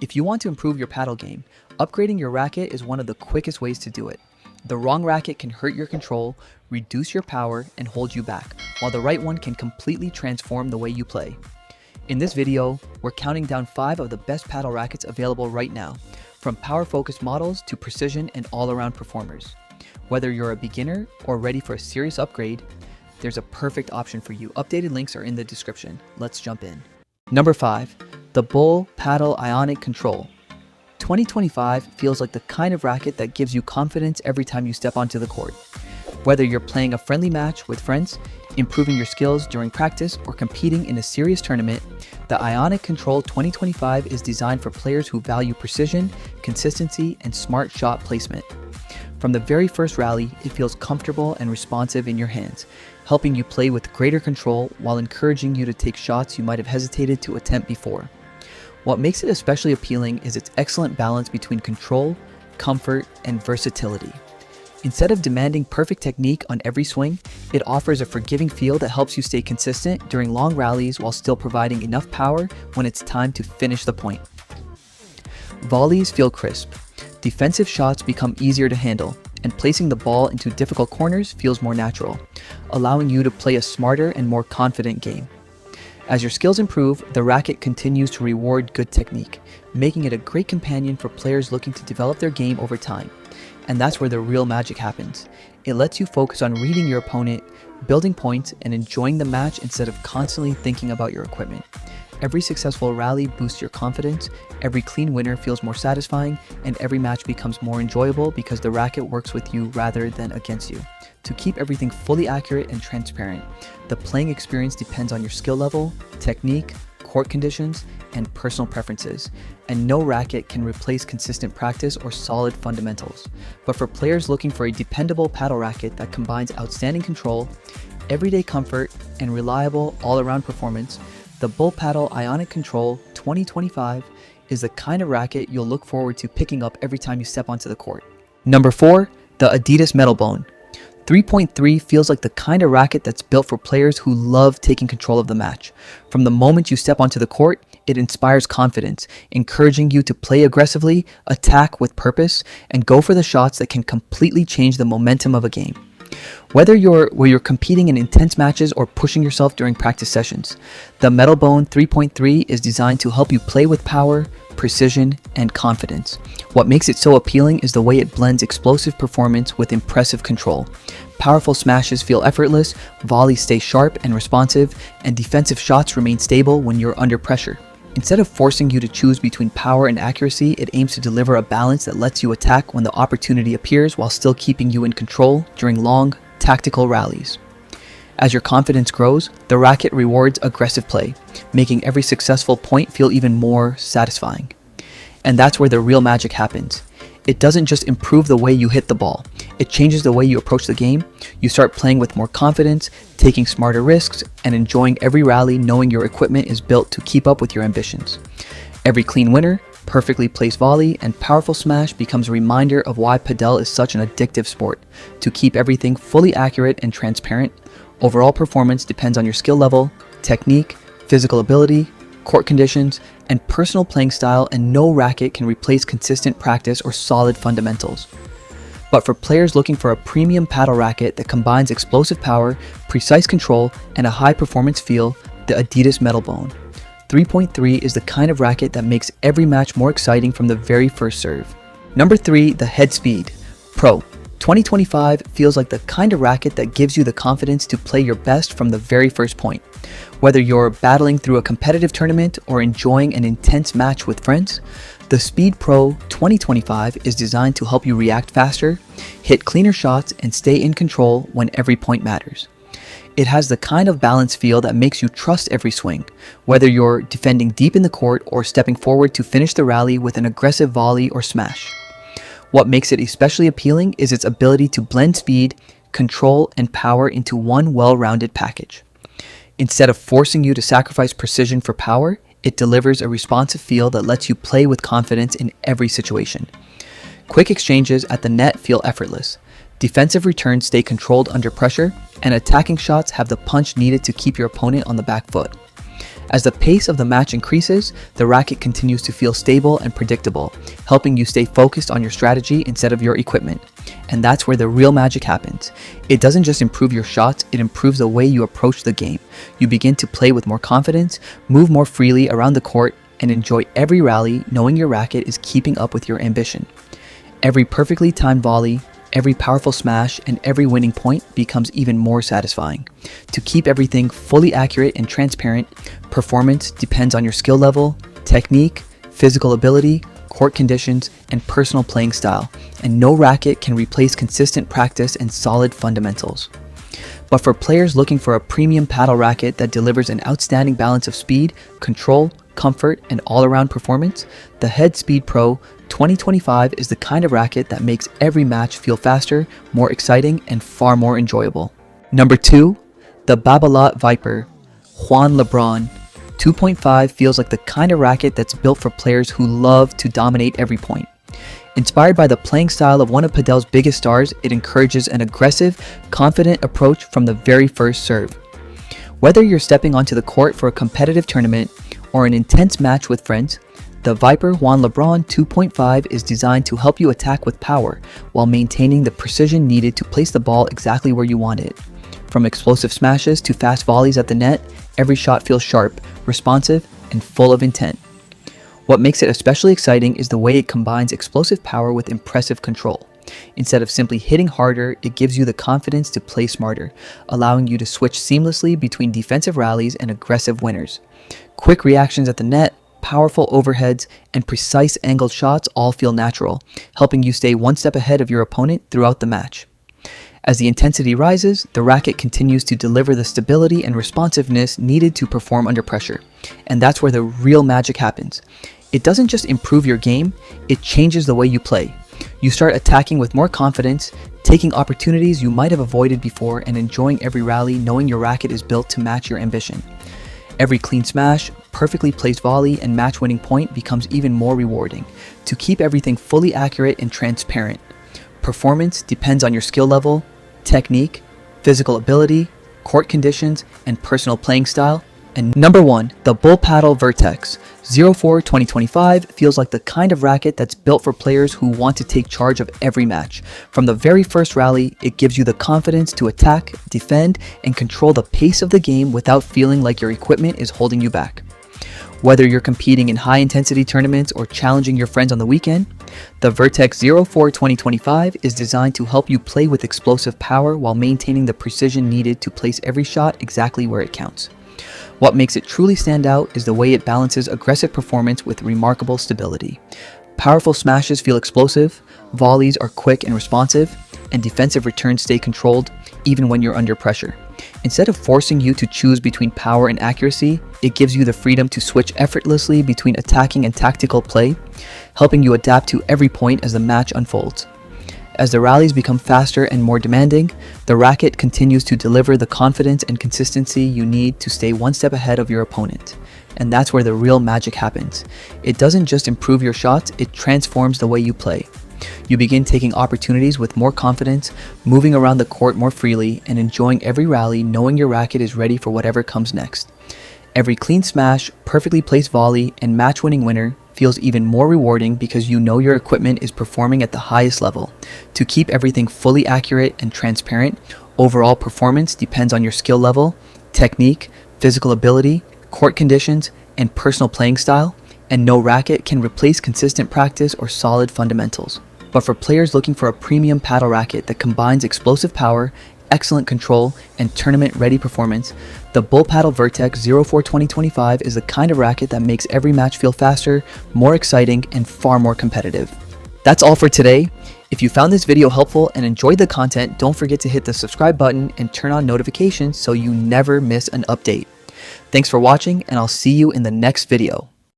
If you want to improve your paddle game, upgrading your racket is one of the quickest ways to do it. The wrong racket can hurt your control, reduce your power, and hold you back, while the right one can completely transform the way you play. In this video, we're counting down 5 of the best paddle rackets available right now, from power-focused models to precision and all-around performers. Whether you're a beginner or ready for a serious upgrade, there's a perfect option for you. Updated links are in the description. Let's jump in. Number 5. The Bull Padel Ionic Control. 2025 feels like the kind of racket that gives you confidence every time you step onto the court. Whether you're playing a friendly match with friends, improving your skills during practice, or competing in a serious tournament, the Ionic Control 2025 is designed for players who value precision, consistency, and smart shot placement. From the very first rally, it feels comfortable and responsive in your hands, helping you play with greater control while encouraging you to take shots you might have hesitated to attempt before. What makes it especially appealing is its excellent balance between control, comfort, and versatility. Instead of demanding perfect technique on every swing, it offers a forgiving feel that helps you stay consistent during long rallies while still providing enough power when it's time to finish the point. Volleys feel crisp. Defensive shots become easier to handle, and placing the ball into difficult corners feels more natural, allowing you to play a smarter and more confident game. As your skills improve, the racket continues to reward good technique, making it a great companion for players looking to develop their game over time. And that's where the real magic happens. It lets you focus on reading your opponent, building points, and enjoying the match instead of constantly thinking about your equipment. Every successful rally boosts your confidence, every clean winner feels more satisfying, and every match becomes more enjoyable because the racket works with you rather than against you. To keep everything fully accurate and transparent, the playing experience depends on your skill level, technique, court conditions, and personal preferences, and no racket can replace consistent practice or solid fundamentals. But for players looking for a dependable paddle racket that combines outstanding control, everyday comfort, and reliable all-around performance, the Bull Padel Ionic Control 2025 is the kind of racket you'll look forward to picking up every time you step onto the court. Number 4. The Adidas Metal Bone. 3.3 feels like the kind of racket that's built for players who love taking control of the match. From the moment you step onto the court, it inspires confidence, encouraging you to play aggressively, attack with purpose, and go for the shots that can completely change the momentum of a game. Whether you're competing in intense matches or pushing yourself during practice sessions, the Metal Bone 3.3 is designed to help you play with power, precision, and confidence. What makes it so appealing is the way it blends explosive performance with impressive control. Powerful smashes feel effortless, volleys stay sharp and responsive, and defensive shots remain stable when you're under pressure. Instead of forcing you to choose between power and accuracy, it aims to deliver a balance that lets you attack when the opportunity appears while still keeping you in control during long, tactical rallies. As your confidence grows, the racket rewards aggressive play, making every successful point feel even more satisfying. And that's where the real magic happens. It doesn't just improve the way you hit the ball, it changes the way you approach the game. You start playing with more confidence, taking smarter risks, and enjoying every rally knowing your equipment is built to keep up with your ambitions. Every clean winner, perfectly placed volley, and powerful smash becomes a reminder of why padel is such an addictive sport. To keep everything fully accurate and transparent, overall performance depends on your skill level, technique, physical ability, court conditions, and personal playing style, and no racket can replace consistent practice or solid fundamentals. But for players looking for a premium paddle racket that combines explosive power, precise control, and a high-performance feel, the Adidas Metal Bone 3.3 is the kind of racket that makes every match more exciting from the very first serve. Number 3. The Head Speed Pro 2025 feels like the kind of racket that gives you the confidence to play your best from the very first point. Whether you're battling through a competitive tournament or enjoying an intense match with friends, the Speed Pro 2025 is designed to help you react faster, hit cleaner shots, and stay in control when every point matters. It has the kind of balance feel that makes you trust every swing, whether you're defending deep in the court or stepping forward to finish the rally with an aggressive volley or smash. What makes it especially appealing is its ability to blend speed, control, and power into one well-rounded package. Instead of forcing you to sacrifice precision for power, it delivers a responsive feel that lets you play with confidence in every situation. Quick exchanges at the net feel effortless. Defensive returns stay controlled under pressure, and attacking shots have the punch needed to keep your opponent on the back foot. As the pace of the match increases, the racket continues to feel stable and predictable, helping you stay focused on your strategy instead of your equipment. And that's where the real magic happens. It doesn't just improve your shots, it improves the way you approach the game. You begin to play with more confidence, move more freely around the court, and enjoy every rally knowing your racket is keeping up with your ambition. Every perfectly timed volley, every powerful smash, and every winning point becomes even more satisfying. To keep everything fully accurate and transparent, performance depends on your skill level, technique, physical ability, court conditions, and personal playing style, and no racket can replace consistent practice and solid fundamentals. But for players looking for a premium paddle racket that delivers an outstanding balance of speed, control, comfort, and all-around performance, the Head Speed Pro 2025 is the kind of racket that makes every match feel faster, more exciting, and far more enjoyable. Number 2, the Babolat Viper Juan LeBron 2.5 feels like the kind of racket that's built for players who love to dominate every point. Inspired by the playing style of one of Padel's biggest stars, it encourages an aggressive, confident approach from the very first serve. Whether you're stepping onto the court for a competitive tournament or an intense match with friends, the Viper Juan LeBron 2.5 is designed to help you attack with power while maintaining the precision needed to place the ball exactly where you want it. From explosive smashes to fast volleys at the net, every shot feels sharp, responsive, and full of intent. What makes it especially exciting is the way it combines explosive power with impressive control. Instead of simply hitting harder, it gives you the confidence to play smarter, allowing you to switch seamlessly between defensive rallies and aggressive winners. Quick reactions at the net, powerful overheads, and precise angled shots all feel natural, helping you stay one step ahead of your opponent throughout the match. As the intensity rises, the racket continues to deliver the stability and responsiveness needed to perform under pressure. And that's where the real magic happens. It doesn't just improve your game, it changes the way you play. You start attacking with more confidence, taking opportunities you might have avoided before, and enjoying every rally knowing your racket is built to match your ambition. Every clean smash, perfectly placed volley, and match-winning point becomes even more rewarding. To keep everything fully accurate and transparent, performance depends on your skill level, technique, physical ability, court conditions, and personal playing style. And number 1, the Bull Paddle Vertex 04 2025 feels like the kind of racket that's built for players who want to take charge of every match. From the very first rally, it gives you the confidence to attack, defend, and control the pace of the game without feeling like your equipment is holding you back. Whether you're competing in high-intensity tournaments or challenging your friends on the weekend, the Vertex 04 2025 is designed to help you play with explosive power while maintaining the precision needed to place every shot exactly where it counts. What makes it truly stand out is the way it balances aggressive performance with remarkable stability. Powerful smashes feel explosive, volleys are quick and responsive, and defensive returns stay controlled even when you're under pressure. Instead of forcing you to choose between power and accuracy, it gives you the freedom to switch effortlessly between attacking and tactical play, helping you adapt to every point as the match unfolds. As the rallies become faster and more demanding, the racket continues to deliver the confidence and consistency you need to stay one step ahead of your opponent. And that's where the real magic happens. It doesn't just improve your shots, it transforms the way you play. You begin taking opportunities with more confidence, moving around the court more freely, and enjoying every rally knowing your racket is ready for whatever comes next. Every clean smash, perfectly placed volley, and match-winning winner feels even more rewarding because you know your equipment is performing at the highest level. To keep everything fully accurate and transparent, overall performance depends on your skill level, technique, physical ability, court conditions, and personal playing style, and no racket can replace consistent practice or solid fundamentals. But for players looking for a premium paddle racket that combines explosive power, excellent control, and tournament-ready performance, the Bull Paddle Vertex 04 2025 is the kind of racket that makes every match feel faster, more exciting, and far more competitive. That's all for today. If you found this video helpful and enjoyed the content, don't forget to hit the subscribe button and turn on notifications so you never miss an update. Thanks for watching, and I'll see you in the next video.